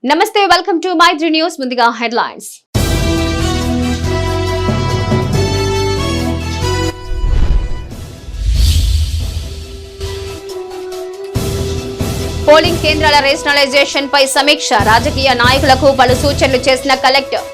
నమస్తే welcome to Mythri news. ముందుగా headlines. Polling కేంద్రాల రేషనలైజేషన్ పై సమీక్ష, రాజకీయ నాయకులకు పలు సూచనలు చేసిన కలెక్టర్.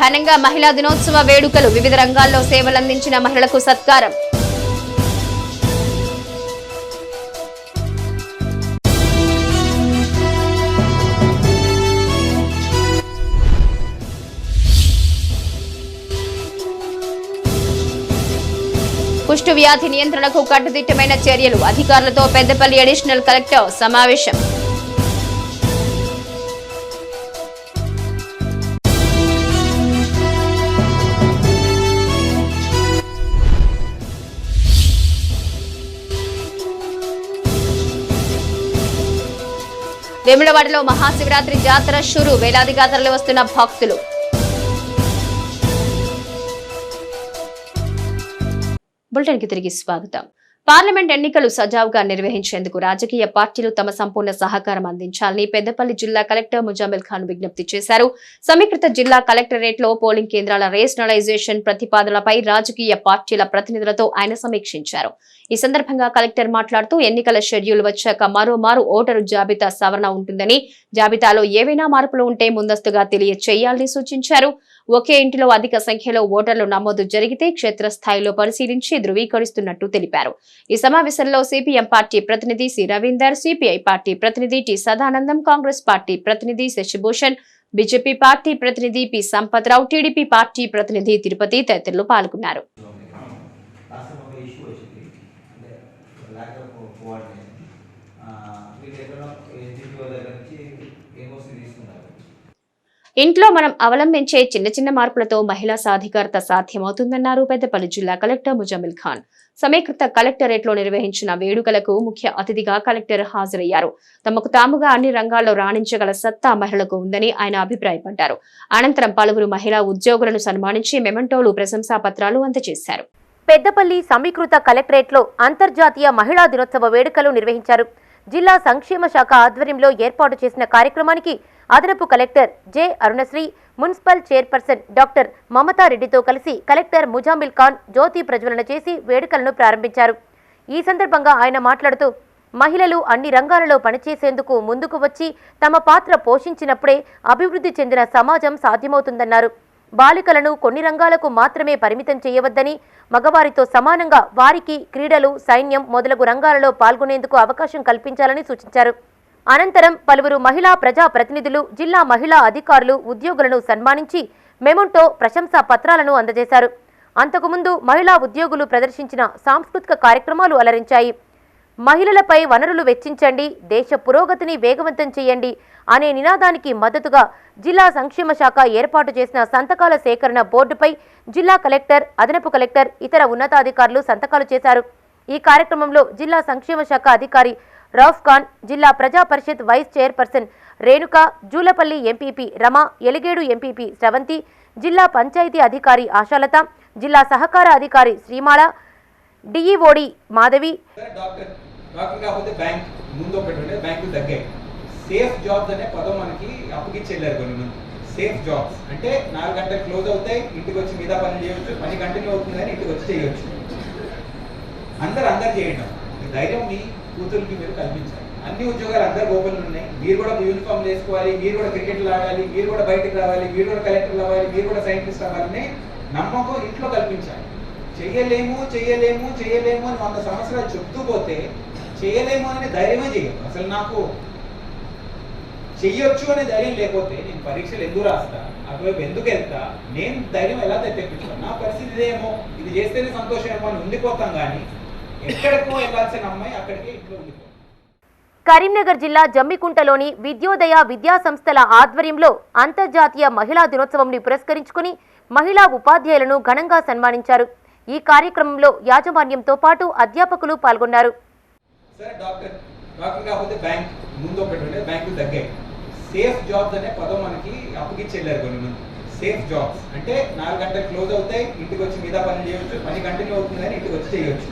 ఘనంగా మహిళా దినోత్సవ వేడుకలు, వివిధ రంగాల్లో సేవలందించిన మహిళలకు సత్కారం. కుష్టు వ్యాధి నియంత్రణకు కట్టుదిట్టమైన చర్యలు, అధికారులతో పెద్దపల్లి అడిషనల్ కలెక్టర్ సమావేశం. వేములవాడలో మహాశివరాత్రి జాతర షురు, వేలాదిగా తరలి వస్తున్న భక్తులు. బులెటిన్ కి తిరిగి స్వాగతం. పార్లమెంట్ ఎన్నికలు సజావుగా నిర్వహించేందుకు రాజకీయ పార్టీలు తమ సంపూర్ణ సహకారం అందించాలని పెద్దపల్లి జిల్లా కలెక్టర్ ముజామిల్ ఖాన్ విజ్ఞప్తి చేశారు. సమీకృత జిల్లా కలెక్టరేట్ లో పోలింగ్ కేంద్రాల రేషనలైజేషన్ ప్రతిపాదనలపై రాజకీయ పార్టీల ప్రతినిధులతో ఆయన సమీక్షించారు. ఈ సందర్భంగా కలెక్టర్ మాట్లాడుతూ ఎన్నికల షెడ్యూల్ వచ్చాక మరోమారు ఓటరు జాబితా సవరణ ఉంటుందని, జాబితాలో ఏవైనా మార్పులు ఉంటే ముందస్తుగా తెలియచేయాలని సూచించారు. ఒకే ఇంటిలో అధిక సంఖ్యలో ఓటర్లు నమోదు జరిగితే క్షేత్రస్థాయిలో పరిశీలించి ధృవీకరిస్తున్నట్టు తెలిపారు. ఈ సమావేశంలో సిపిఎం పార్టీ ప్రతినిధి సి రవీందర్, సిపిఐ పార్టీ ప్రతినిధి టి సదానందం, కాంగ్రెస్ పార్టీ ప్రతినిధి శశిభూషణ్, బీజేపీ పార్టీ ప్రతినిధి పి సంపత్రావు, టీడీపీ పార్టీ ప్రతినిధి తిరుపతి తదితరులు పాల్గొన్నారు. ఇంట్లో మనం అవలంబించే చిన్న చిన్న మార్పులతో మహిళా సాధికారత సాధ్యమవుతుందన్నారు పెద్దపల్లి జిల్లా కలెక్టర్ ముజామిల్ ఖాన్. సమీకృత కలెక్టరేట్ లో నిర్వహించిన వేడుకలకు ముఖ్య అతిథిగా కలెక్టర్ హాజరయ్యారు. తమకు తాముగా అన్ని రంగాల్లో రాణించగల సత్తా మహిళలకు ఉందని ఆయన అభిప్రాయపడ్డారు. అనంతరం పలువురు మహిళా ఉద్యోగులను సన్మానించి మెమెంటోలు, ప్రశంసా పత్రాలు అందజేశారు. పెద్దపల్లి సమీకృత కలెక్టరేట్ లో అంతర్జాతీయ మహిళా దినోత్సవ వేడుకలు నిర్వహించారు. జిల్లా సంక్షేమ శాఖ ఆధ్వర్యంలో ఏర్పాటు చేసిన కార్యక్రమానికి అదనపు collector J Arunasri, municipal chairperson doctor మమతారెడ్డితో కలిసి కలెక్టర్ ముజామిల్ ఖాన్ జ్యోతి ప్రజ్వలన చేసి వేడుకలను ప్రారంభించారు. ఈ సందర్భంగా ఆయన మాట్లాడుతూ మహిళలు అన్ని రంగాలలో పనిచేసేందుకు ముందుకు వచ్చి తమ పాత్ర పోషించినప్పుడే అభివృద్ధి చెందిన సమాజం సాధ్యమవుతుందన్నారు. బాలికలను కొన్ని రంగాలకు మాత్రమే పరిమితం చేయవద్దని, మగవారితో సమానంగా వారికి క్రీడలు, సైన్యం మొదలగు రంగాలలో పాల్గొనేందుకు అవకాశం కల్పించాలని సూచించారు. అనంతరం పలువురు మహిళా ప్రజా ప్రతినిధులు, జిల్లా మహిళా అధికారులు, ఉద్యోగులను సన్మానించి మెమోంటో, ప్రశంసా పత్రాలను అందజేశారు. అంతకుముందు మహిళా ఉద్యోగులు ప్రదర్శించిన సాంస్కృతిక కార్యక్రమాలు అలరించాయి. మహిళలపై వనరులు వెచ్చించండి, దేశ పురోగతిని వేగవంతం చేయండి అనే నినాదానికి మద్దతుగా జిల్లా సంక్షేమ శాఖ ఏర్పాటు చేసిన సంతకాల సేకరణ బోర్డుపై జిల్లా కలెక్టర్, అదనపు కలెక్టర్, ఇతర ఉన్నతాధికారులు సంతకాలు చేశారు. ఈ కార్యక్రమంలో జిల్లా సంక్షేమ శాఖ అధికారి రౌఫ్ ఖాన్, జిల్లా ప్రజా పరిషత్ vice chairperson Renuka, Julapalli MPP Rama, Eligedu MPP Sravanthi, జిల్లా పంచాయతీ అధికారి ఆశాలత, జిల్లా సహకార అధికారి శ్రీమాల, డిఈఓడి మాధవి. సేఫ్ జాబ్స్ అనే పదం మనకి అప్పగిచ్చేళ్ళారు కొన్ని మంది. సేఫ్ జాబ్స్ అంటే 4 గంటలకు క్లోజ్ అవుతాయి, ఇంటికి వచ్చి మీద పని చేయొచ్చు, పని కంటిన్యూ అవుతుంది కానీ ఇంటికి వచ్చి చేయొచ్చు. అందరు చేయండి. ధైర్యం మీ కూతురికి మీరు కల్పించాలి. అన్ని ఉద్యోగాలు అందరు ఓపెన్లు ఉన్నాయి. మీరు కూడా యూనిఫామ్ వేసుకోవాలి, మీరు కూడా క్రికెట్లు ఆడాలి, మీరు కూడా బయటకు రావాలి, మీరు కూడా కలెక్టర్ అవ్వాలి, మీరు కూడా సైంటిస్ట్ అవ్వాలని నమ్మకం ఇంట్లో కల్పించాలి. చేయలేము అని 100 సంవత్సరాలు చెప్తూ పోతే చేయలేము అనే ధైర్యమే చేయదు. అసలు నాకు చెయ్యొచ్చు అనే ధైర్యం లేకపోతే నేను పరీక్షలు ఎందుకు రాస్తా, అటువైపు ఎందుకు వెళ్తా, నేను ధైర్యం ఎలా తెప్పించుకోను. నా పరిస్థితి ఇదేమో, ఇది చేస్తేనే సంతోషం ఏమో అని ఉండిపోతాం కానీ ఎక్కడికో వెళ్ళాల్సిన అమ్మాయి అక్కడికే ఇంట్లో ఉండిపోతాం. కరీంనగర్ జిల్లా జమ్మికుంటలోని విద్యోదయ విద్యా సంస్థల ఆధ్వర్యంలో అంతర్జాతీయ మహిళా దినోత్సవంని పురస్కరించుకుని మహిళా ఉపాధ్యాయులను ఘనంగా సన్మానించారు. ఈ కార్యక్రమంలో యాజమాన్యంతో పాటు అధ్యాపకులు పాల్గొన్నారు. సేఫ్ జాబ్స్ అనే పదం మనకి అప్పగిచ్చి వెళ్ళారు కొన్ని మంది. సేఫ్ జాబ్స్ అంటే 4 గంటలు క్లోజ్ అవుతాయి, ఇంటికి వచ్చి మీద పనులు చేయవచ్చు, పని కంటిన్యూ అవుతుంది కానీ ఇంటికి వచ్చి చేయవచ్చు.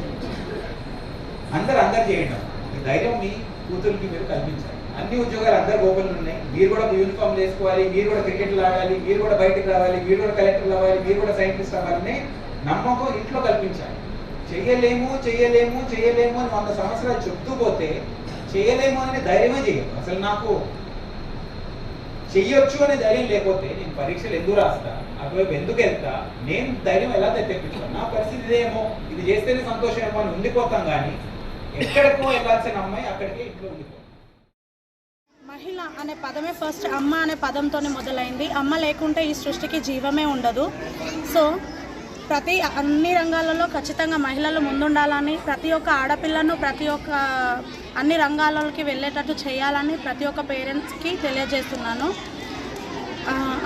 అందరు చేయడం ఈ ధైర్యం మీ కూతురికి మీరు కల్పించాలి. అన్ని ఉద్యోగాలు అందరు ఓపెన్లు ఉన్నాయి. మీరు కూడా యూనిఫామ్ వేసుకోవాలి, మీరు కూడా క్రికెట్లు ఆడాలి, మీరు కూడా బయటకు రావాలి, మీరు కూడా కలెక్టర్లు అవ్వాలి, మీరు కూడా సైంటిస్ట్ అవ్వాలని నమ్మకం ఇంట్లో కల్పించాలి. చేయలేము చేయలేము చేయలేము అని 100 సంవత్సరాలు చెప్తూ పోతే చేయలేము అనే ధైర్యమే చేయదు. అసలు నాకు చెయ్యొచ్చు అనే ధైర్యం లేకపోతే నేను పరీక్షలు ఎందుకు రాస్తా, అటువైపు ఎందుకు వెళ్తా, నేను ధైర్యం ఎలా తెప్పించుకోను. నా పరిస్థితి ఇదేమో, ఇది చేస్తేనే సంతోషమేమో అని ఉండిపోతాం. కానీ ఎక్కడికో వెళ్ళాల్సిన అమ్మాయి అక్కడికే ఇంట్లో ఉండిపోతాం. మహిళ అనే పదమే ఫస్ట్ అమ్మ అనే పదంతోనే మొదలైంది. అమ్మ లేకుంటే ఈ సృష్టికి జీవమే ఉండదు. సో అన్ని రంగాలలో ఖచ్చితంగా మహిళలు ముందుండాలని, ప్రతి ఒక్క ఆడపిల్లను అన్ని రంగాలకి వెళ్ళేటట్టు చేయాలని ప్రతి ఒక్క పేరెంట్స్కి తెలియజేస్తున్నాను.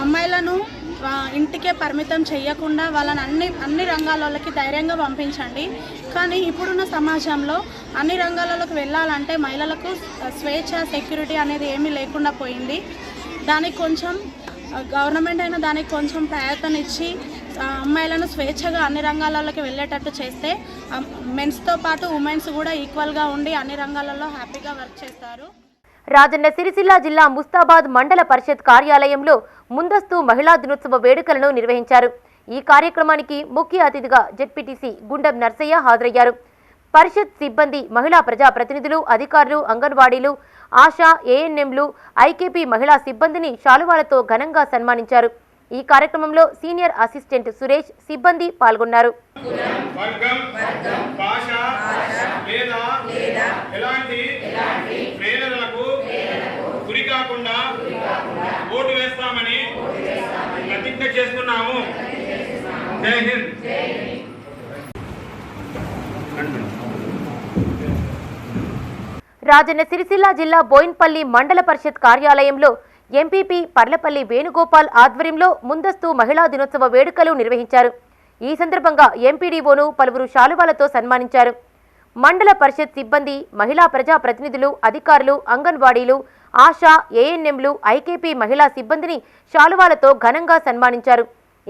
అమ్మాయిలను ఇంటికే పరిమితం చేయకుండా వాళ్ళని అన్ని రంగాలలోకి ధైర్యంగా పంపించండి. కానీ ఇప్పుడున్న సమాజంలో అన్ని రంగాలలోకి వెళ్ళాలంటే మహిళలకు స్వేచ్ఛ, సెక్యూరిటీ అనేది ఏమీ లేకుండా పోయింది. దానికి కొంచెం గవర్నమెంట్ అయినా దానికి కొంచెం ప్రయత్నం ఇచ్చి అమ్మాయిలను స్వేచ్ఛగా అన్ని రంగాలలోకి వెళ్ళేటట్టు చేస్తే మెన్స్తో పాటు ఉమెన్స్ కూడా ఈక్వల్గా ఉండి అన్ని రంగాలలో హ్యాపీగా వర్క్ చేస్తారు. రాజన్న సిరిసిల్ల జిల్లా ముస్తాబాద్ మండల పరిషత్ కార్యాలయంలో ముందస్తు మహిళా దినోత్సవ వేడుకలను నిర్వహించారు. ఈ కార్యక్రమానికి ముఖ్య అతిథిగా జెడ్పీటీసీ గుండం నర్సయ్య హాజరయ్యారు. పరిషత్ సిబ్బంది, మహిళా ప్రజా ప్రతినిధులు, అధికారులు, అంగన్వాడీలు, ఆశా, ఏఎన్ఎంలు, ఐకేపీ మహిళా సిబ్బందిని శాలువాలతో ఘనంగా సన్మానించారు. ఈ కార్యక్రమంలో సీనియర్ అసిస్టెంట్ సురేష్, సిబ్బంది పాల్గొన్నారు. ఓటు వేస్తామని ప్రతిజ్ఞ చేస్తున్నాము. జై హింద్. రాజన్న సిరిసిల్ల జిల్లా బోయిన్పల్లి మండల పరిషత్ కార్యాలయంలో ఎంపీపీ పర్లపల్లి వేణుగోపాల్ ఆధ్వర్యంలో ముందస్తు మహిళా దినోత్సవ వేడుకలు నిర్వహించారు. ఈ సందర్భంగా ఎంపీడీఓను పలువురు శాలువాలతో సన్మానించారు. మండల పరిషత్ సిబ్బంది, మహిళా ప్రజా ప్రతినిధులు, అధికారులు, అంగన్వాడీలు, ఆశా, ఏఎన్ఎంలు, ఐకేపీ మహిళా సిబ్బందిని శాలువాలతో ఘనంగా సన్మానించారు.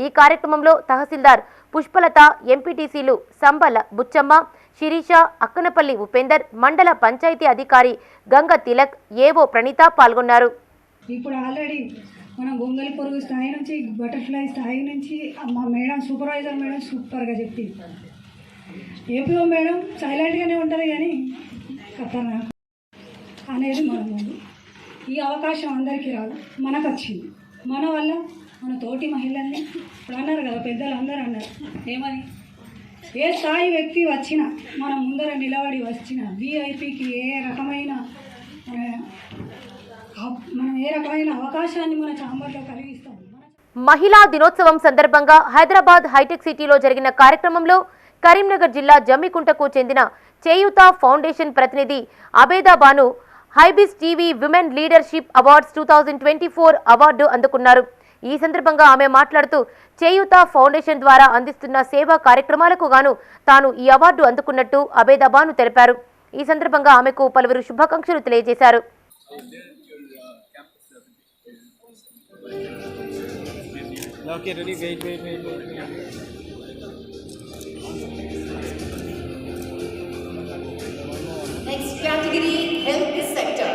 ఈ కార్యక్రమంలో తహసీల్దార్ పుష్పలత, ఎంపీటీసీలు సంబల బుచ్చమ్మ, శిరీష, అక్కనపల్లి ఉపేందర్, మండల పంచాయతీ అధికారి గంగ తిలక్, ఏవో ప్రణీత పాల్గొన్నారు. ఇప్పుడు ఆల్రెడీ మనం గొంగలి పొరుగు స్థాయి నుంచి, బటర్ఫ్లై స్థాయి నుంచి మా మేడం, సూపర్వైజర్ మేడం సూపర్గా చెప్పింది. ఏపీఓ మేడం సైలెంట్గానే ఉంటుంది కానీ ఖతర్నా అనేది మన ముందు. ఈ అవకాశం అందరికీ రాదు, మనకు వచ్చింది. మన వల్ల మన తోటి మహిళల్ని ఇప్పుడు అన్నారు కదా, పెద్దలు అందరూ అన్నారు ఏమని, ఏ స్థాయి వ్యక్తి వచ్చినా మన ముందర నిలబడి వచ్చిన వీఐపీకి మనం ఏ రకమైన అవకాశాన్ని మన ఛాంబర్లో కలిగిస్తాం. మహిళా దినోత్సవం సందర్భంగా హైదరాబాద్ హైటెక్ సిటీలో జరిగిన కార్యక్రమంలో కరీంనగర్ జిల్లా జమ్మికుంటకు చెందిన చేయూత ఫౌండేషన్ ప్రతినిధి Abeda Banu HyBiz TV women leadership awards 2024 award అందుకున్నారు. ఈ సందర్భంగా ఆమె మాట్లాడుతూ చేయూత ఫౌండేషన్ ద్వారా అందిస్తున్న సేవా కార్యక్రమాలకు గాను తాను ఈ అవార్డు అందుకున్నట్టు అబేదా బాను తెలిపారు. ఈ సందర్భంగా ఆమెకు పలువురు శుభాకాంక్షలు తెలియజేశారు. Okay, ready? Wait. Next category, health sector.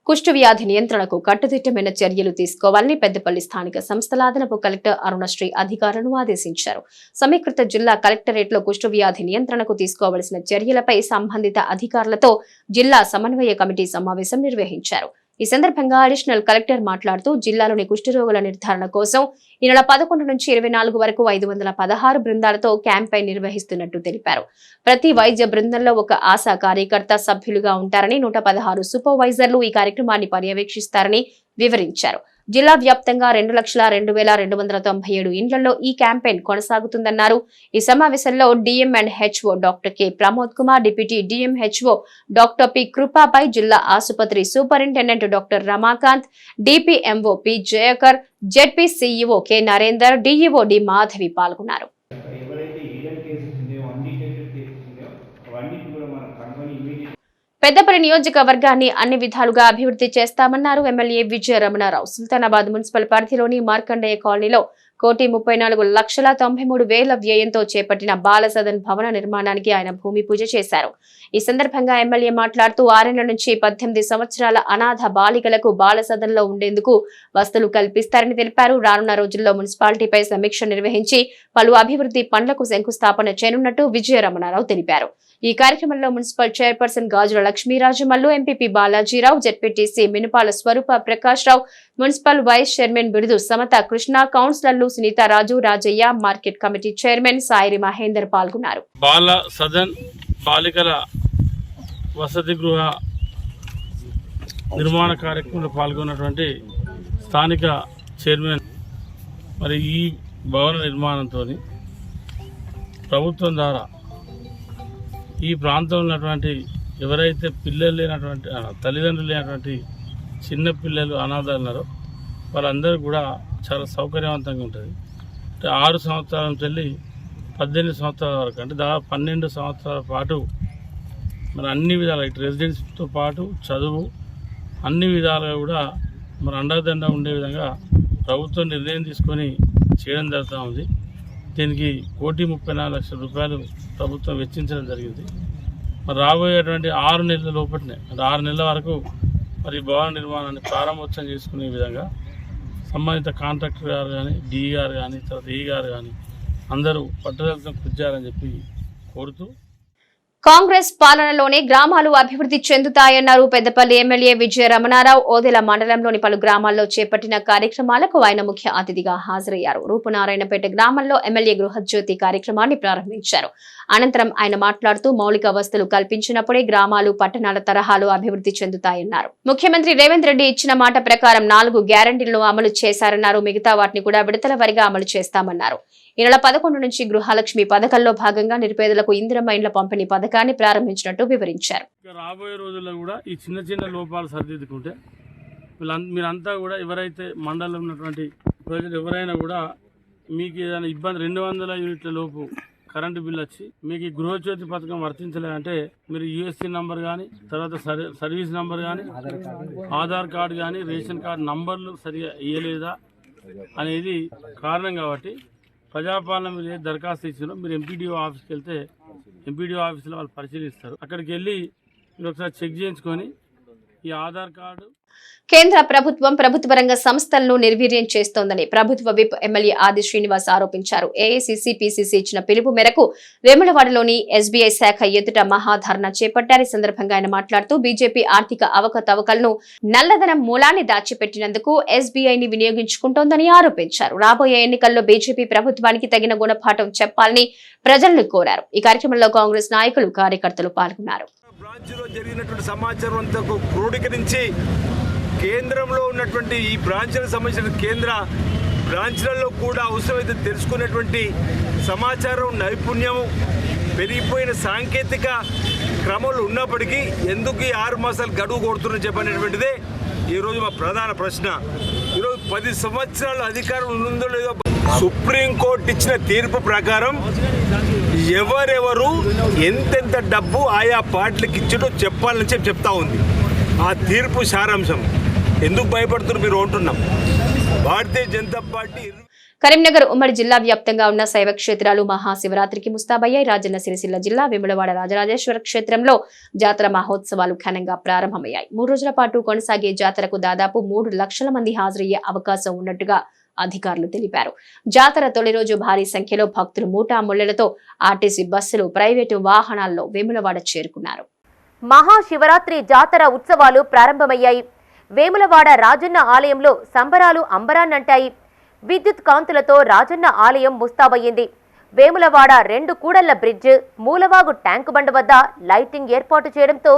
కుష్టు వ్యాధి నియంత్రణకు కట్టుదిట్టమైన చర్యలు తీసుకోవాలని పెద్దపల్లి స్థానిక సంస్థల అదనపు కలెక్టర్ అరుణశ్రీ అధికారులను ఆదేశించారు. సమీకృత జిల్లా కలెక్టరేట్లో కుష్టు వ్యాధి నియంత్రణకు తీసుకోవలసిన చర్యలపై సంబంధిత అధికారులతో జిల్లా సమన్వయ కమిటీ సమావేశం నిర్వహించారు. ఈ సందర్భంగా అడిషనల్ కలెక్టర్ మాట్లాడుతూ జిల్లాలోని కుష్ఠరోగుల నిర్ధారణ కోసం ఈ నెల 11 నుంచి 24 వరకు 516 బృందాలతో క్యాంపెయిన్ నిర్వహిస్తున్నట్టు తెలిపారు. ప్రతి వైద్య బృందంలో ఒక ఆశా కార్యకర్త సభ్యులుగా ఉంటారని, 116 సూపర్వైజర్లు ఈ కార్యక్రమాన్ని పర్యవేక్షిస్తారని వివరించారు. జిల్లా వ్యాప్తంగా 2,02,297 ఇండ్లలో ఈ క్యాంపెయిన్ కొనసాగుతుందన్నారు. ఈ సమావేశంలో DM and HO doctor K Pramod Kumar, deputy DMHO doctor P Krupapai, జిల్లా ఆసుపత్రి superintendent doctor Ramakanth, DPMO P Jayakar, ZP CEO K Narender, DEO D Madhavi పాల్గొన్నారు. పెద్దపల్లి నియోజకవర్గాన్ని అన్ని విధాలుగా అభివృద్ధి చేస్తామన్నారు ఎమ్మెల్యే విజయ రమణారావు. సుల్తానాబాద్ మున్సిపల్ పరిధిలోని మార్కండేయ కాలనీలో 1,34,93,000 వ్యయంతో చేపట్టిన బాలసదన్ భవన నిర్మాణానికి ఆయన భూమి పూజ చేశారు. ఈ సందర్భంగా ఎమ్మెల్యే మాట్లాడుతూ 6 నుంచి 18 సంవత్సరాల అనాథ బాలికలకు బాలసదన్ లో ఉండేందుకు వసతులు కల్పిస్తారని తెలిపారు. రానున్న రోజుల్లో మున్సిపాలిటీపై సమీక్ష నిర్వహించి పలు అభివృద్ధి పనులకు శంకుస్థాపన చేయనున్నట్టు విజయ రమణారావు తెలిపారు. ఈ కార్యక్రమంలో municipal chairperson Gajula Lakshmirajamallu, MPP Balajirao, ZPTC Minupala Swarupa Prakash Rao, municipal vice chairman Birudu Samatha Krishna, కౌన్సిలర్లు Sunitharaju, Rajaiah, market committee chairman Sairi Mahender పాల్గొన్నారు. బాల సదన్ బాలికల వసతి గృహ నిర్మాణ కార్యక్రమంలో పాల్గొన్నటువంటి స్థానిక చైర్మన్ మరి ఈ భవన నిర్మాణంతో ప్రభుత్వం ద్వారా ఈ ప్రాంతంలో ఉన్నటువంటి ఎవరైతే పిల్లలు లేనటువంటి తల్లిదండ్రులు లేనటువంటి చిన్న పిల్లలు అనాథాలు ఉన్నారో వాళ్ళందరూ కూడా చాలా సౌకర్యవంతంగా ఉంటుంది. అంటే 6 సంవత్సరాల నుంచి వెళ్ళి 18 సంవత్సరాల వరకు, అంటే దాదాపు 12 సంవత్సరాల పాటు మరి అన్ని విధాలుగా ఇటు రెసిడెన్స్తో పాటు చదువు అన్ని విధాలుగా కూడా మరి అండదండ ఉండే విధంగా ప్రభుత్వం నిర్ణయం తీసుకొని చేయడం జరుగుతూ ఉంది. దీనికి 1,34,00,000 ప్రభుత్వం వెచ్చించడం జరిగింది. మరి రాబోయేటువంటి 6 నెలల లోపలనే, అంటే 6 నెలల వరకు మరి భవన నిర్మాణాన్ని ప్రారంభోత్సవం చేసుకునే విధంగా సంబంధిత కాంట్రాక్టర్ గారు కానీ, డిఈ గారు కానీ, తర్వాత ఈ గారు కానీ అందరూ పట్టుదలతో కృషి చేయాలని చెప్పి కోరుతూ, కాంగ్రెస్ పాలనలోనే గ్రామాలు అభివృద్ధి చెందుతాయన్నారు పెద్దపల్లి ఎమ్మెల్యే విజయ రమణారావు. ఓదెల మండలంలోని పలు గ్రామాల్లో చేపట్టిన కార్యక్రమాలకు ఆయన ముఖ్య అతిథిగా హాజరయ్యారు. రూపునారాయణపేట గ్రామంలో ఎమ్మెల్యే గృహజ్యోతి కార్యక్రమాన్ని ప్రారంభించారు. అనంతరం ఆయన మాట్లాడుతూ మౌలిక వసతులు కల్పించినప్పుడే గ్రామాలు పట్టణాల తరహాలో అభివృద్ధి చెందుతాయన్నారు. ముఖ్యమంత్రి రేవంత్ రెడ్డి ఇచ్చిన మాట ప్రకారం 4 గ్యారంటీలను అమలు చేశారన్నారు. మిగతా వాటిని కూడా విడతల వారీగా అమలు చేస్తామన్నారు. ఈ నెల 11 నుంచి గృహలక్ష్మి పథకంలో భాగంగా నిరుపేదలకు ఇందిరమ్మ ఇండ్ల పంపిణీ పథకాన్ని ప్రారంభించినట్టు వివరించారు. రాబోయే రోజుల్లో కూడా ఈ చిన్న చిన్న లోపాలు సరిదిద్దుకుంటే మీరంతా కూడా ఎవరైతే మండలంలో ఉన్నటువంటి ప్రజలు ఎవరైనా కూడా మీకు ఏదైనా ఇబ్బంది 200 యూనిట్ల లోపు కరెంటు బిల్ వచ్చి మీకు ఈ గృహజ్యోతి పథకం వర్తించలేదంటే మీరు యూఎస్సీ నంబర్ కానీ, తర్వాత సర్వీస్ నంబర్ కానీ, ఆధార్ కార్డు కానీ, రేషన్ కార్డు నంబర్లు సరిగా ఇవ్వలేదా అనేది కారణం. కాబట్టి ప్రజాపాలన మీద దరఖాస్తు ఇచ్చినా మీరు ఎంపీడీఓ ఆఫీస్కి వెళ్తే ఎంపీడీఓ ఆఫీస్లో వాళ్ళు పరిశీలిస్తారు. అక్కడికి వెళ్ళి మీరు ఒకసారి చెక్ చేయించుకొని ఈ ఆధార్ కార్డు. కేంద్ర ప్రభుత్వం ప్రభుత్వ రంగ సంస్థలను నిర్వీర్యం చేస్తోందని ప్రభుత్వ విప్ ఎమ్మెల్యే ఆది శ్రీనివాస్ ఆరోపించారు. ఏఐసీసీ పీసీసీ ఇచ్చిన పిలుపు మేరకు వేములవాడలోని ఎస్బీఐ శాఖ ఎదుట మహాధర్నా చేపట్టారు. ఈ సందర్భంగా ఆయన మాట్లాడుతూ బీజేపీ ఆర్థిక అవకతవకలను, నల్లధనం మూలాన్ని దాచిపెట్టినందుకు ఎస్బీఐని వినియోగించుకుంటోందని ఆరోపించారు. రాబోయే ఎన్నికల్లో బీజేపీ ప్రభుత్వానికి తగిన గుణపాఠం చెప్పాలని ప్రజలను కోరారు. ఈ కార్యక్రమంలో కాంగ్రెస్ నాయకులు, కార్యకర్తలు పాల్గొన్నారు. కేంద్రంలో ఉన్నటువంటి ఈ బ్రాంచ్లకు సంబంధించిన కేంద్ర బ్రాంచ్లలో కూడా అవసరమైతే తెలుసుకునేటువంటి సమాచారం, నైపుణ్యం, పెరిగిపోయిన సాంకేతిక క్రమంలో ఉన్నప్పటికీ ఎందుకు ఈ 6 మాసాలు గడువు కొడుతుందని చెప్పనేటువంటిదే ఈరోజు మా ప్రధాన ప్రశ్న. ఈరోజు 10 సంవత్సరాల అధికారం ఉందో లేదో సుప్రీంకోర్టు ఇచ్చిన తీర్పు ప్రకారం ఎవరెవరు ఎంతెంత డబ్బు ఆయా పార్టీలకు ఇచ్చాడో చెప్పాలని చెప్తా ఉంది ఆ తీర్పు సారాంశం. ఎందుకు భయపడుతున్నారు మీరు అంటున్నాం. భారతీయ జనతా పార్టీ కరీంనగర్ ఉమ్మడి జిల్లా వ్యాప్తంగా ఉన్న శైవ క్షేత్రాలు మహాశివరాత్రికి ముస్తాబయ్యాయి. రాజన్న సిరిసిల్ల జిల్లా వేములవాడ రాజరాజేశ్వర క్షేత్రంలో జాతర మహోత్సవాలు ఘనంగా ప్రారంభమయ్యాయి. 3 రోజుల పాటు కొనసాగే జాతరకు దాదాపు 3 లక్షల మంది హాజరయ్యే అవకాశం ఉన్నట్టుగా అధికారులు తెలిపారు. జాతర తొలి రోజు భారీ సంఖ్యలో భక్తులు మూటాముళ్లలతో ఆర్టీసీ బస్సులు, ప్రైవేటు వాహనాల్లో వేములవాడ చేరుకున్నారు. మహాశివరాత్రి జాతర ఉత్సవాలు ప్రారంభమయ్యాయి. వేములవాడ రాజన్న ఆలయంలో సంబరాలు అంబరాన్నంటాయి. విద్యుత్ కాంతులతో రాజన్న ఆలయం ముస్తాబయ్యింది. వేములవాడ 2 కూడళ్ల బ్రిడ్జ్, మూలవాగు ట్యాంకు బండ వద్ద లైటింగ్ ఏర్పాటు చేయడంతో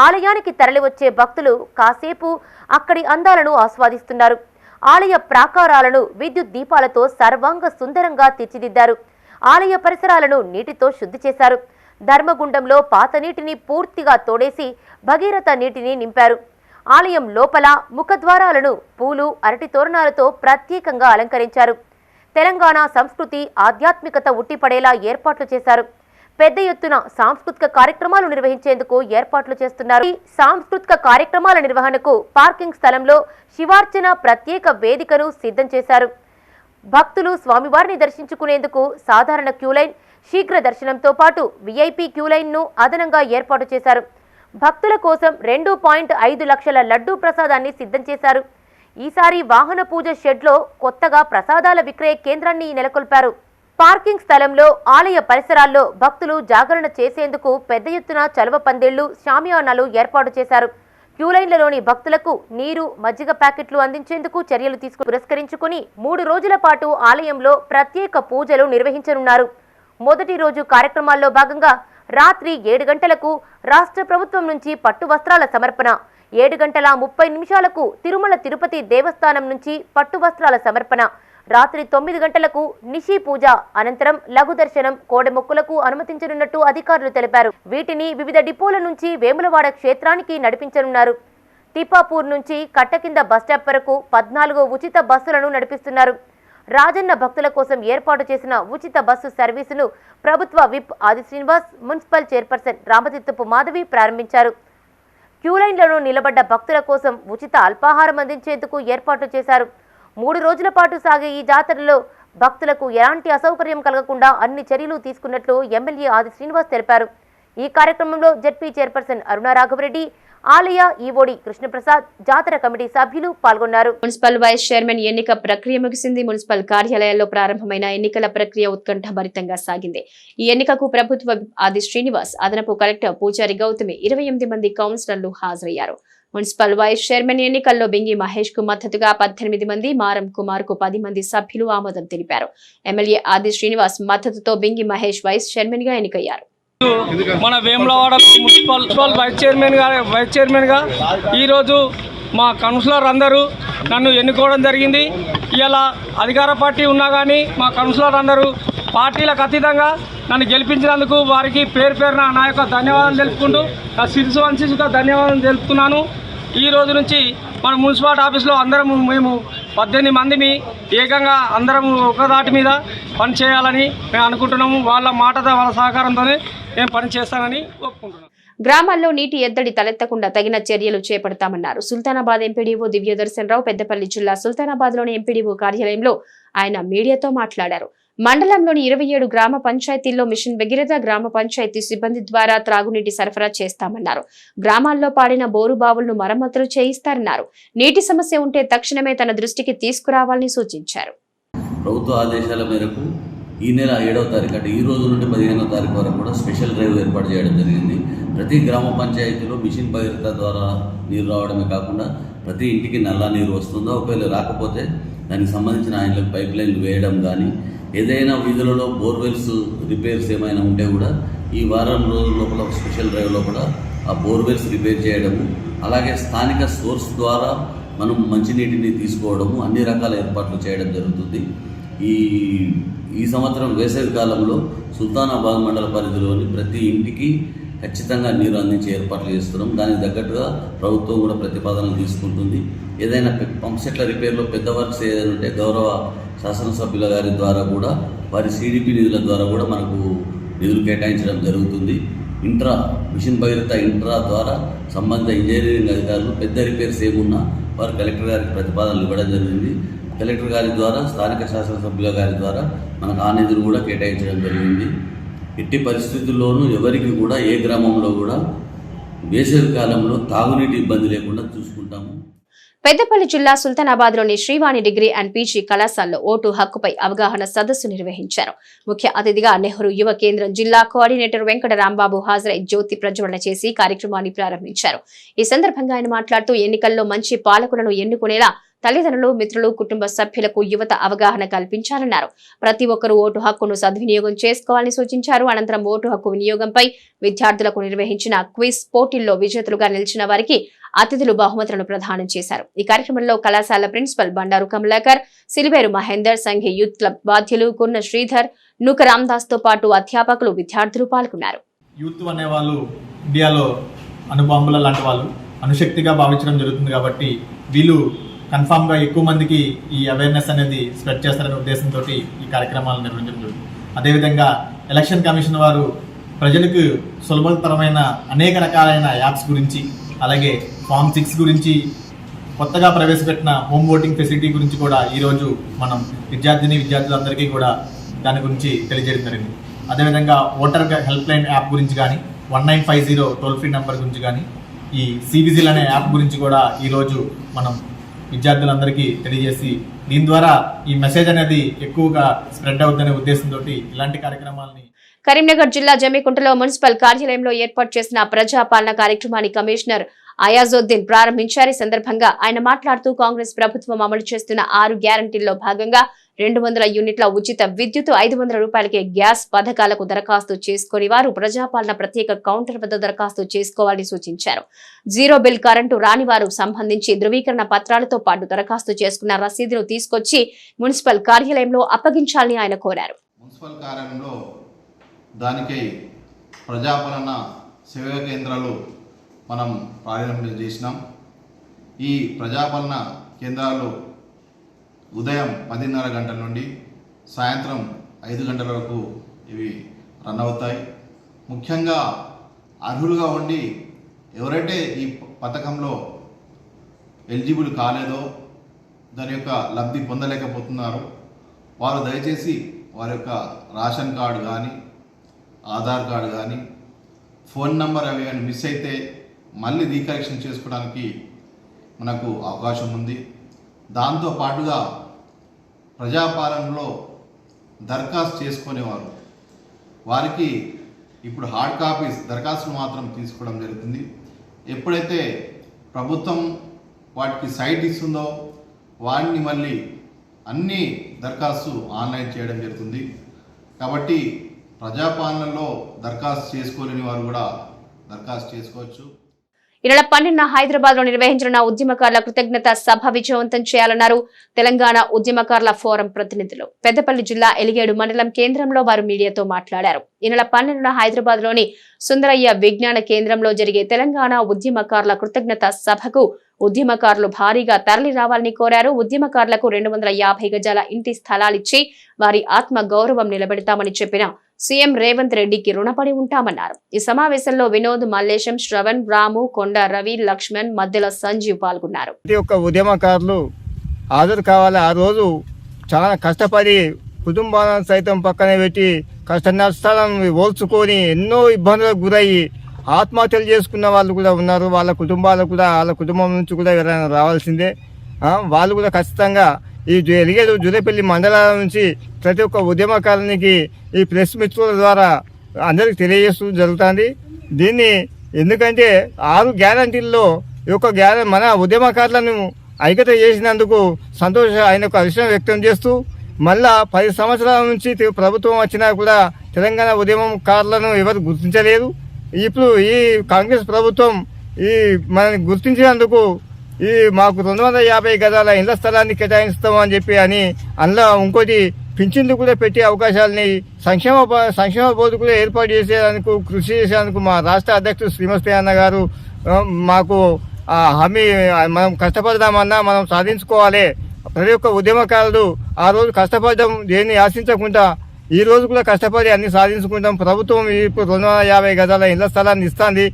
ఆలయానికి తరలివచ్చే భక్తులు కాసేపు అక్కడి అందాలను ఆస్వాదిస్తున్నారు. ఆలయ ప్రాకారాలను విద్యుత్ దీపాలతో సర్వాంగ సుందరంగా తీర్చిదిద్దారు. ఆలయ పరిసరాలను నీటితో శుద్ధి చేశారు. ధర్మగుండంలో పాత నీటిని పూర్తిగా తోడేసి భగీరథ నీటిని నింపారు. ఆలయం లోపల ముఖద్వారాలను పూలు, అరటి తోరణాలతో ప్రత్యేకంగా అలంకరించారు. తెలంగాణ సంస్కృతి, ఆధ్యాత్మికత ఉట్టిపడేలా ఏర్పాట్లు చేశారు. పెద్ద ఎత్తున సాంస్కృతిక కార్యక్రమాలు నిర్వహించేందుకు ఏర్పాట్లు చేస్తున్నారు. ఈ సాంస్కృతిక కార్యక్రమాల నిర్వహణకు పార్కింగ్ స్థలంలో శివార్చన ప్రత్యేక వేదికను సిద్ధం చేశారు. భక్తులు స్వామివారిని దర్శించుకునేందుకు సాధారణ క్యూలైన్, శీఘ్ర దర్శనంతో పాటు విఐపి క్యూలైన్ను అదనంగా ఏర్పాటు చేశారు. భక్తుల కోసం 2.5 లక్షల లడ్డూ ప్రసాదాన్ని సిద్ధం చేశారు. ఈసారి వాహన పూజ షెడ్లో కొత్తగా ప్రసాదాల విక్రయ కేంద్రాన్ని నెలకొల్పారు. పార్కింగ్ స్థలంలో, ఆలయ పరిసరాల్లో భక్తులు జాగరణ చేసేందుకు పెద్ద ఎత్తున చలువ పందిళ్లు, షామియానాలు ఏర్పాటు చేశారు. క్యూలైన్లలోని భక్తులకు నీరు, మజ్జిగ ప్యాకెట్లు అందించేందుకు చర్యలు పురస్కరించుకుని 3 రోజుల పాటు ఆలయంలో ప్రత్యేక పూజలు నిర్వహించనున్నారు. మొదటి రోజు కార్యక్రమాల్లో భాగంగా రాత్రి 7 గంటలకు రాష్ట్ర ప్రభుత్వం నుంచి పట్టు వస్త్రాల సమర్పణ, 7:30 తిరుమల తిరుపతి దేవస్థానం నుంచి పట్టు వస్త్రాల సమర్పణ, రాత్రి 9 గంటలకు నిషి పూజ అనంతరం లఘు దర్శనం, కోడెమొక్కులకు అనుమతించనున్నట్టు అధికారులు తెలిపారు. వీటిని వివిధ డిపోల నుంచి వేములవాడ క్షేత్రానికి నడిపించనున్నారు. తిప్పాపూర్ నుంచి కట్టకింద బస్టాప్ వరకు 14 ఉచిత బస్సులను నడిపిస్తున్నారు. రాజన్న భక్తుల కోసం ఏర్పాటు చేసిన ఉచిత బస్సు సర్వీసును ప్రభుత్వ విప్ ఆది శ్రీనివాస్, మున్సిపల్ చైర్పర్సన్ రామతిత్తపు మాధవి ప్రారంభించారు. క్యూలైన్లలో నిలబడ్డ భక్తుల కోసం ఉచిత అల్పాహారం అందించేందుకు ఏర్పాట్లు చేశారు. 3 రోజుల పాటు సాగే ఈ జాతరలో భక్తులకు ఎలాంటి అసౌకర్యం కలగకుండా అన్ని చర్యలు తీసుకున్నట్లు ఎమ్మెల్యే ఆది శ్రీనివాస్ తెలిపారు. ఈ కార్యక్రమంలో జెడ్పీ చైర్పర్సన్ అరుణ రాఘవరెడ్డి, ఆలయ ఈవోడి కృష్ణప్రసాద్, జాతర కమిటీ సభ్యులు పాల్గొన్నారు. మున్సిపల్ వైస్ చైర్మన్ ఎన్నిక ప్రక్రియ ముగిసింది. మున్సిపల్ కార్యాలయాల్లో ప్రారంభమైన ఎన్నికల ప్రక్రియ ఉత్కంఠభరితంగా సాగింది. ఈ ఎన్నికకు ప్రభుత్వ ఆది శ్రీనివాస్, అదనపు కలెక్టర్ పూజారి గౌతమి, 28 మంది కౌన్సిలర్లు హాజరయ్యారు. మున్సిపల్ వైస్ చైర్మన్ ఎన్నికల్లో బింగి మహేష్ కు మద్దతుగా 18 మంది, మారం కుమార్ కు 10 మంది సభ్యులు ఆమోదం తెలిపారు. ఎమ్మెల్యే ఆది శ్రీనివాస్ మద్దతుతో బింగి మహేష్ వైస్ చైర్మన్ గా ఎన్నికయ్యారు. మన వేములవాడ మున్సిపల్ వైస్ చైర్మన్ గా ఈరోజు మా కౌన్సిలర్ అందరూ నన్ను ఎన్నుకోవడం జరిగింది. ఇలా అధికార పార్టీ ఉన్నా కానీ మా కౌన్సిలర్ అందరూ పార్టీలకు అతీతంగా నన్ను గెలిపించినందుకు వారికి పేరు పేరున నా యొక్క ధన్యవాదాలు తెలుపుకుంటూ, నా శిరసు వంశీగా ధన్యవాదాలు తెలుపుతున్నాను. ఈ రోజు నుంచి మన మున్సిపాలిటీ ఆఫీస్లో మేము 18 మందిని ఏకంగా అందరం ఒకదాటి మీద పని చేయాలని మేము అనుకుంటున్నాము. వాళ్ళ మాటతో, వాళ్ళ సహకారంతోనే నేను పని చేస్తానని ఒప్పుకుంటున్నాను. గ్రామాల్లో నీటి ఎద్దడి తలెత్తకుండా తగిన చర్యలు చేపడతామన్నారు. సుల్తానాబాద్ ఎంపీడీఓ దివ్యదర్శన్ రావు పెద్దపల్లి జిల్లా సుల్తానాబాద్లోని ఎంపీడీఓ కార్యాలయంలో ఆయన మీడియాతో మాట్లాడారు. మండలంలోని 27 గ్రామ పంచాయతీల్లో మిషన్ భగీరథ గ్రామ పంచాయతీ సిబ్బంది ద్వారా త్రాగునీటి సరఫరా చేస్తామన్నారు. గ్రామాల్లో పాడిన బోరు బావులను మరమ్మతులు చేయిస్తారన్నారు. నీటి సమస్య ఉంటే తక్షణమే తన దృష్టికి తీసుకురావాలని సూచించారు. ప్రభుత్వ ఆదేశాల మేరకు ఈ నెల 7వ తారీఖు అంటే ఈ రోజు నుండి 15వ తారీఖు వరకు కూడా స్పెషల్ డ్రైవ్ ఏర్పాటు చేయడం జరిగింది. ప్రతి గ్రామ పంచాయతీలో మిషన్ భగీరథ ద్వారా నీరు రావడమే కాకుండా ప్రతి ఇంటికి నల్లా నీరు వస్తుందో, ఒకవేళ రాకపోతే దానికి సంబంధించిన ఆయనలకు పైప్ లైన్లు వేయడం కానీ, ఏదైనా వీధులలో బోర్వెల్స్ రిపేర్స్ ఏమైనా ఉంటే కూడా ఈ వారం రోజుల లోపల స్పెషల్ డ్రైవ్ లోపల ఆ బోర్వెల్స్ రిపేర్ చేయడము, అలాగే స్థానిక సోర్స్ ద్వారా మనం మంచినీటిని తీసుకోవడము, అన్ని రకాల ఏర్పాట్లు చేయడం జరుగుతుంది. ఈ సంవత్సరం వేసవి కాలంలో సుల్తానాబాద్ మండల పరిధిలోని ప్రతి ఇంటికి ఖచ్చితంగా నీరు అందించే ఏర్పాట్లు చేస్తున్నాం. దానికి తగ్గట్టుగా ప్రభుత్వం కూడా ప్రతిపాదనలు తీసుకుంటుంది. ఏదైనా పంప్ సెట్ల రిపేర్లో పెద్ద వర్క్స్ ఏదైనా ఉంటే గౌరవ శాసనసభ్యుల గారి ద్వారా కూడా, వారి సిడిపి నిధుల ద్వారా కూడా మనకు నిధులు కేటాయించడం జరుగుతుంది. మిషన్ భగీరథ ఇంట్రా ద్వారా సంబంధిత ఇంజనీరింగ్ అధికారులు పెద్ద రిపేర్స్ ఏమున్నా వారు కలెక్టర్ గారికి ప్రతిపాదనలు ఇవ్వడం జరిగింది. కలెక్టర్ గారి ద్వారా, స్థానిక శాసనసభ్యుల గారి ద్వారా మనకు ఆ నిధులు కూడా కేటాయించడం జరిగింది. ఎట్టి పరిస్థితుల్లోనూ ఎవరికి కూడా ఏ గ్రామంలో కూడా వేసవి కాలంలో తాగునీటి ఇబ్బంది లేకుండా చూసుకుంటాము. పెద్దపల్లి జిల్లా సుల్తానాబాద్లోని శ్రీవాణి డిగ్రీ అండ్ పీజీ కళాశాలలో ఓటు హక్కుపై అవగాహన సదస్సు నిర్వహించారు. ముఖ్య అతిథిగా నెహ్రూ యువ కేంద్రం జిల్లా కోఆర్డినేటర్ వెంకట రాంబాబు హాజరై జ్యోతి ప్రజ్వలన చేసి కార్యక్రమాన్ని ప్రారంభించారు. ఈ సందర్భంగా ఆయన మాట్లాడుతూ ఎన్నికల్లో మంచి పాలకులను ఎన్నుకునేలా తల్లిదండ్రులు, మిత్రులు, కుటుంబ సభ్యులకు యువత అవగాహన కల్పించాలన్నారు. ప్రతి ఒక్కరూ ఓటు హక్కును సద్వినియోగం చేసుకోవాలని సూచించారు. అనంతరం ఓటు హక్కు వినియోగంపై విద్యార్థులకు నిర్వహించిన క్విజ్ పోటీల్లో విజేతలుగా నిలిచిన వారికి అతిథులు బహుమతులను ప్రదానం చేశారు. ఈ కార్యక్రమంలో కళాశాల principal Bandaru Kamalakar, Siliveru Mahender, Sanghi youth club బాధ్యులు కున్న శ్రీధర్, నూక రామదాస్ తో పాటు అధ్యాపకులు, విద్యార్థులు పాల్గొన్నారు. యూత్ అనే వాళ్ళు ఇండియాలో అణుబాంబుల లాంటి వాళ్ళు, అణుశక్తిగా భావించడం జరుగుతుంది. కాబట్టి వీళ్ళు కన్ఫామ్గా ఎక్కువ మందికి ఈ అవేర్నెస్ అనేది స్ప్రెడ్ చేస్తారనే ఉద్దేశంతో ఈ కార్యక్రమాలు నిర్వహించడం జరుగుతుంది. అదేవిధంగా ఎలక్షన్ కమిషన్ వారు ప్రజలకు సులభతరమైన అనేక రకాలైన యాప్స్ గురించి, అలాగే ఫామ్ 6 గురించి, కొత్తగా ప్రవేశపెట్టిన హోమ్ ఓటింగ్ ఫెసిలిటీ గురించి కూడా ఈరోజు మనం విద్యార్థులందరికీ కూడా దాని గురించి తెలియజేయడం జరిగింది. అదేవిధంగా ఓటర్ హెల్ప్ లైన్ యాప్ గురించి కానీ, 1950 టోల్ ఫ్రీ నెంబర్ గురించి కానీ, ఈ సివిజిల్ అనే యాప్ గురించి కూడా ఈరోజు మనం విద్యార్థులందరికీ తెలియజేసి దీని ద్వారా ఈ మెసేజ్ అనేది ఎక్కువగా స్ప్రెడ్ అవుతుందనే ఉద్దేశంతో ఇలాంటి కార్యక్రమాలని కరీంనగర్ జిల్లా జమ్మికుంటలో మున్సిపల్ కార్యాలయంలో ఏర్పాటు చేసిన ప్రజాపాలన కార్యక్రమాన్ని కమిషనర్ అయాజుద్దీన్ ప్రారంభించారు. ఈ సందర్భంగా ఆయన మాట్లాడుతూ కాంగ్రెస్ ప్రభుత్వం అమలు చేస్తున్న 6 గ్యారంటీల్లో భాగంగా 200 యూనిట్ల ఉచిత విద్యుత్, 500 రూపాయలకే గ్యాస్ పథకాలకు దరఖాస్తు చేసుకుని వారు ప్రజాపాలన ప్రత్యేక కౌంటర్ వద్ద దరఖాస్తు చేసుకోవాలని సూచించారు. జీరో బిల్ కరెంటు రాని వారు సంబంధించి ధృవీకరణ పత్రాలతో పాటు దరఖాస్తు చేసుకున్న రసీదును తీసుకొచ్చి మున్సిపల్ కార్యాలయంలో అప్పగించాలని ఆయన కోరారు. మున్సిపల్ కార్యాలయంలో దానికై ప్రజాపాలన సేవా కేంద్రాలు మనం ప్రారంభం చేసినాం. ఈ ప్రజాపాలన కేంద్రాలు ఉదయం 10:30 గంటల నుండి సాయంత్రం 5 గంటల వరకు ఇవి రన్ అవుతాయి. ముఖ్యంగా అర్హులుగా ఉండి ఎవరైతే ఈ పథకంలో ఎలిజిబుల్ కాలేదో, దాని యొక్క లబ్ధి పొందలేకపోతున్నారో వారు దయచేసి వారి యొక్క రేషన్ కార్డు కానీ, ఆధార్ కార్డు కానీ, ఫోన్ నెంబర్ అవి కానీ మిస్ అయితే మళ్ళీ రీకరెక్షన్ చేసుకోవడానికి మనకు అవకాశం ఉంది. దాంతో పాటుగా ప్రజాపాలనలో దరఖాస్తు చేసుకునేవారు వారికి ఇప్పుడు హార్డ్ కాపీస్ దరఖాస్తులు మాత్రం తీసుకోవడం జరుగుతుంది. ఎప్పుడైతే ప్రభుత్వం వాటికి సైట్ ఇస్తుందో వాటిని మళ్ళీ అన్ని దరఖాస్తు ఆన్లైన్ చేయడం జరుగుతుంది. కాబట్టి ప్రజాపాలనలో దరఖాస్తు చేసుకోలేని వారు కూడా దరఖాస్తు చేసుకోవచ్చు. ఈ నెల 12న హైదరాబాద్ లో నిర్వహించిన ఉద్యమకారుల కృతజ్ఞత సభ విజయవంతం చేయాలన్నారు తెలంగాణ ఉద్యమకారుల ఫోరం ప్రతినిధులు. పెద్దపల్లి జిల్లా ఎలిగేడు మండలం కేంద్రంలో వారు మీడియాతో మాట్లాడారు. ఈ నెల 12న హైదరాబాద్ లోని సుందరయ్య విజ్ఞాన కేంద్రంలో జరిగే తెలంగాణ ఉద్యమకారుల కృతజ్ఞత సభకు ఉద్యమకారులు భారీగా తరలి రావాలని కోరారు. ఉద్యమకారులకు 250 గజాల ఇంటి స్థలాలిచ్చి వారి ఆత్మ గౌరవం నిలబెడతామని చెప్పిన సీఎం రేవంత్ రెడ్డికి రుణపడి ఉంటామన్నారు. ఈ సమావేశంలో వినోద్, మల్లేశం, శ్రవణ్, రాము, కొండ రవి, లక్ష్మణ్, మధ్యల సంజీవ్ పాల్గొన్నారు. ప్రతి ఒక్క ఉద్యమకారులు హాజరు కావాలి. ఆ రోజు చాలా కష్టపడి కుటుంబాలను సైతం పక్కన పెట్టి కష్ట నష్టాలను ఓల్చుకొని ఎన్నో ఇబ్బందులకు గురయ్యి ఆత్మహత్యలు చేసుకున్న వాళ్ళు కూడా ఉన్నారు. వాళ్ళ కుటుంబాలకు కూడా, వాళ్ళ కుటుంబం నుంచి కూడా ఎవరైనా రావాల్సిందే. వాళ్ళు కూడా ఖచ్చితంగా ఈ ఎలిగేడు జూరేపల్లి మండలాల నుంచి ప్రతి ఒక్క ఉద్యమకారునికి ఈ ప్రెస్ మిత్రుల ద్వారా అందరికి తెలియజేస్తూ జరుగుతుంది. దీన్ని ఎందుకంటే 6 గ్యారంటీల్లో ఈ యొక్క మన ఉద్యమకారులను ఐక్యత చేసినందుకు ఆయనకు హర్షం వ్యక్తం చేస్తూ మళ్ళా 10 సంవత్సరాల నుంచి ప్రభుత్వం వచ్చినా కూడా తెలంగాణ ఉద్యమకారులను ఎవరు గుర్తించలేదు. ఇప్పుడు ఈ కాంగ్రెస్ ప్రభుత్వం మనని గుర్తించినందుకు మాకు 250 గజాల ఇళ్ల స్థలాన్ని కేటాయిస్తామని చెప్పి అందులో ఇంకోటి పింఛన్లు కూడా పెట్టే అవకాశాలని సంక్షేమ బోర్డు కూడా ఏర్పాటు చేసేందుకు కృషి చేసేందుకు మా రాష్ట్ర అధ్యక్షుడు శ్రీమతి అన్న గారు మాకు హామీ, మనం కష్టపడదామన్నా మనం సాధించుకోవాలి. ప్రతి ఒక్క ఉద్యమకారులు ఆ రోజు కష్టపడడం దేన్ని ఆశించకుండా ఈ రోజు కూడా కష్టపడి అన్ని సాధించుకుంటాం. ప్రభుత్వం ఇప్పుడు 250 గజాల ఇళ్ల స్థలాన్ని ఇస్తుంది.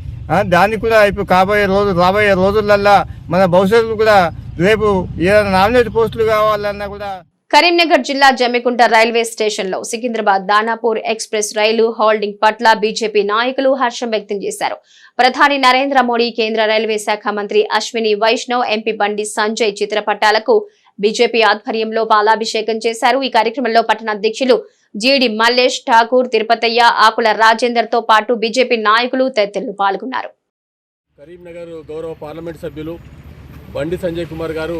దాన్ని కూడా ఇప్పుడు రాబోయే రోజులల్లా మన భవిష్యత్తు కూడా రేపు ఏదైనా నామినేట్ పోస్టులు కావాలన్నా కూడా. కరీంనగర్ జిల్లా జమ్మికుంట రైల్వే స్టేషన్ లో సికింద్రాబాద్ దానాపూర్ ఎక్స్ప్రెస్ రైలు హోల్డింగ్ పట్ల బీజేపీ నాయకులు హర్షం వ్యక్తం చేశారు. ప్రధాని నరేంద్ర మోడీ, కేంద్ర రైల్వే శాఖ మంత్రి అశ్విని వైష్ణవ్, ఎంపీ బండి సంజయ్ చిత్రపటాలకు బీజేపీ ఆధ్వర్యంలో పాలాభిషేకం చేశారు. ఈ కార్యక్రమంలో పట్టణ అధ్యక్షులు జీడి మల్లేష్, ఠాకూర్, తిరుపతయ్య, ఆకుల రాజేందర్ తో పాటు బీజేపీ నాయకులు తదితరులు పాల్గొన్నారు. కరీంనగర్ గౌరవ పార్లమెంట్ సభ్యులు బండి సంజయ్ కుమార్ గారు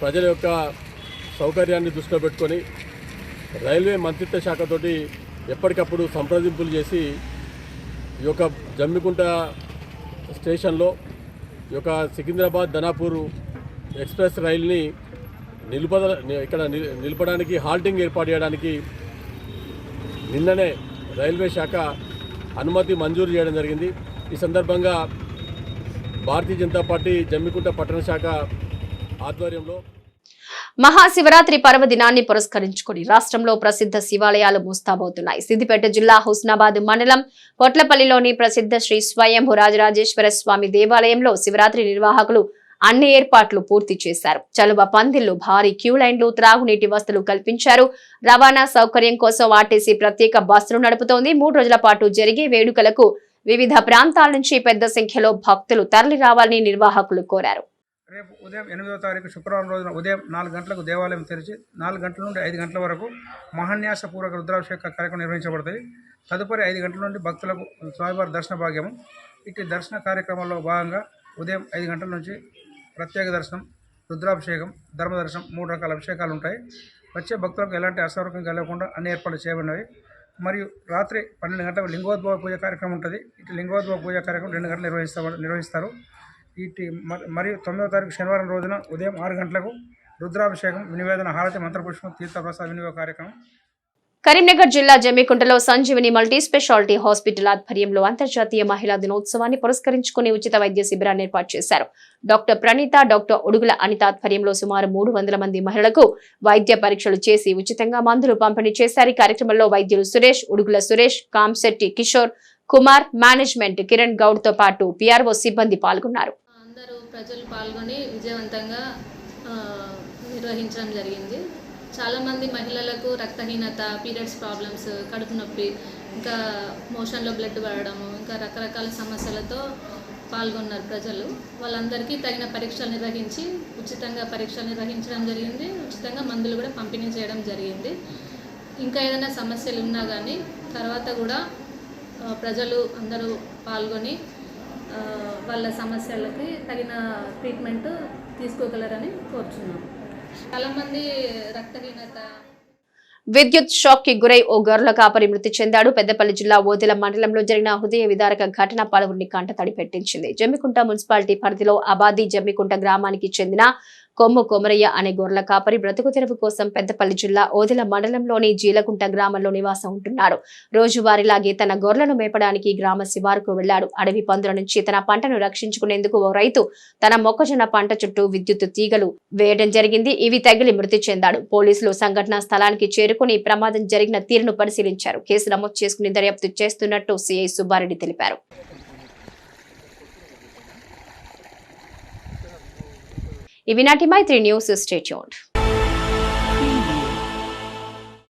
ప్రజల యొక్క సౌకర్యాన్ని దృష్టిలో పెట్టుకొని రైల్వే మంత్రిత్వ శాఖతోటి ఎప్పటికప్పుడు సంప్రదింపులు చేసి ఈ యొక్క జమ్మికుంట స్టేషన్లో ఈ యొక్క సికింద్రాబాద్ ధనాపూర్ ఎక్స్ప్రెస్ రైలుని నిలపడానికి హాల్టింగ్ ఏర్పాటు చేయడానికి నిన్ననే రైల్వే శాఖ అనుమతి మంజూరు చేయడం జరిగింది. ఈ సందర్భంగా భారతీయ జనతా పార్టీ జమ్మికుంట పట్టణ శాఖ ఆధ్వర్యంలో మహాశివరాత్రి పర్వదినాన్ని పురస్కరించుకుని రాష్ట్రంలో ప్రసిద్ధ శివాలయాలు ముస్తాబవుతున్నాయి. సిద్దిపేట జిల్లా హుస్నాబాద్ మండలం పొట్లపల్లిలోని ప్రసిద్ధ శ్రీ స్వయంభూ రాజరాజేశ్వర స్వామి దేవాలయంలో శివరాత్రి నిర్వాహకులు అన్ని ఏర్పాట్లు పూర్తి చేశారు. చలువ పందిళ్లు, భారీ క్యూ లైన్లు, త్రాగునీటి వసతులు కల్పించారు. రవాణా సౌకర్యం కోసం ఆర్టీసీ ప్రత్యేక బస్సులు నడుపుతోంది. 3 రోజుల పాటు జరిగే వేడుకలకు వివిధ ప్రాంతాల నుంచి పెద్ద సంఖ్యలో భక్తులు తరలి రావాలని నిర్వాహకులు కోరారు. రేపు ఉదయం 8వ తారీఖు శుక్రవారం రోజున ఉదయం 4 గంటలకు దేవాలయం తెరిచి 4 గంటల నుండి 5 గంటల వరకు మహాన్యాసపూర్వక రుద్రాభిషేక కార్యక్రమం నిర్వహించబడుతుంది. తదుపరి 5 గంటల నుండి భక్తులకు స్వామివారి దర్శన భాగ్యము. ఇటు దర్శన కార్యక్రమంలో భాగంగా ఉదయం 5 గంటల నుంచి ప్రత్యేక దర్శనం, రుద్రాభిషేకం, ధర్మదర్శనం 3 రకాల అభిషేకాలు ఉంటాయి. వచ్చే భక్తులకు ఎలాంటి అసౌకర్యం కలగకుండా అన్ని ఏర్పాట్లు చేయబడినవి. మరియు రాత్రి 12 గంటలకు లింగోద్భవ పూజ కార్యక్రమం ఉంటుంది. ఇటు లింగోద్భవ పూజ కార్యక్రమం 2 గంటలు నిర్వహిస్తారు. మరియు 9వ తారీఖు శనివారం రోజున ఉదయం 6 గంటలకు రుద్రాభిషేకం, నివేదన, హారతి, మంత్రపుష్పం, తీర్థప్రసాద వినియోగ కార్యక్రమం. కరీంనగర్ జిల్లా జమ్మికుంటలో సంజీవని మల్టీ స్పెషాలిటీ హాస్పిటల్ ఆధ్వర్యంలో అంతర్జాతీయ మహిళా దినోత్సవాన్ని పురస్కరించుకుని ఉచిత వైద్య శిబిరాన్ని ఏర్పాటు చేశారు. డాక్టర్ ప్రణీత, డాక్టర్ ఉడుగుల అనిత ఆధ్వర్యంలో సుమారు 300 మంది మహిళలకు వైద్య పరీక్షలు చేసి ఉచితంగా మందులు పంపిణీ చేశారు. ఈ కార్యక్రమంలో వైద్యులు సురేష్, ఉడుగుల సురేష్, కాంశెట్టి కిషోర్ కుమార్, మేనేజ్మెంట్ కిరణ్ గౌడ్ తో పాటు పిఆర్ఓ సిబ్బంది పాల్గొన్నారు. అందరూ ప్రజలు పాల్గొని విజయవంతంగా నిర్వహించడం జరిగింది. చాలామంది మహిళలకు రక్తహీనత, పీరియడ్స్ ప్రాబ్లమ్స్, కడుపు నొప్పి, ఇంకా మోషన్లో బ్లడ్ పడడము, ఇంకా రకరకాల సమస్యలతో పాల్గొన్నారు ప్రజలు. వాళ్ళందరికీ తగిన పరీక్షలు నిర్వహించి ఉచితంగా పరీక్షలు నిర్వహించడం జరిగింది. ఉచితంగా మందులు కూడా పంపిణీ చేయడం జరిగింది. ఇంకా ఏదైనా సమస్యలు ఉన్నా కానీ తర్వాత కూడా ప్రజలు అందరూ పాల్గొని వాళ్ళ సమస్యలకి తగిన ట్రీట్మెంట్ తీసుకోగలరని కోరుచున్నాం. చాలామంది రక్తహీనత, విద్యుత్ షాక్ కి గురై ఓ గొర్రెల కాపరి మృతి చెందాడు. పెద్దపల్లి జిల్లా ఓదెల మండలంలో జరిగిన హృదయ విదారక ఘటన పలువురిని కంటతడి పెట్టించింది. జమ్మికుంట మున్సిపాలిటీ పరిధిలో అబాది జమ్మికుంట గ్రామానికి చెందిన కొమ్ము కొమరయ్య అనే గొర్రెల కాపరి బ్రతుకు తెరువు కోసం పెద్దపల్లి జిల్లా ఓదెల మండలంలోని జీలకుంట గ్రామంలో నివాసం ఉంటున్నాడు. రోజువారీలాగే తన గొర్రెలను మేపడానికి గ్రామ శివారుకు వెళ్లాడు. అడవి పందుల నుంచి తన పంటను రక్షించుకునేందుకు ఓ రైతు తన మొక్కజొన్న పంట చుట్టూ విద్యుత్ తీగలు వేయడం జరిగింది. ఇవి తగిలి మృతి చెందాడు. పోలీసులు సంఘటనా స్థలానికి చేరుకుని ప్రమాదం జరిగిన తీరును పరిశీలించారు. కేసు నమోదు చేసుకుని దర్యాప్తు చేస్తున్నట్టు సిఐ సుబ్బారెడ్డి తెలిపారు. ఇవి నాటి మైత్రి న్యూస్. Stay tuned.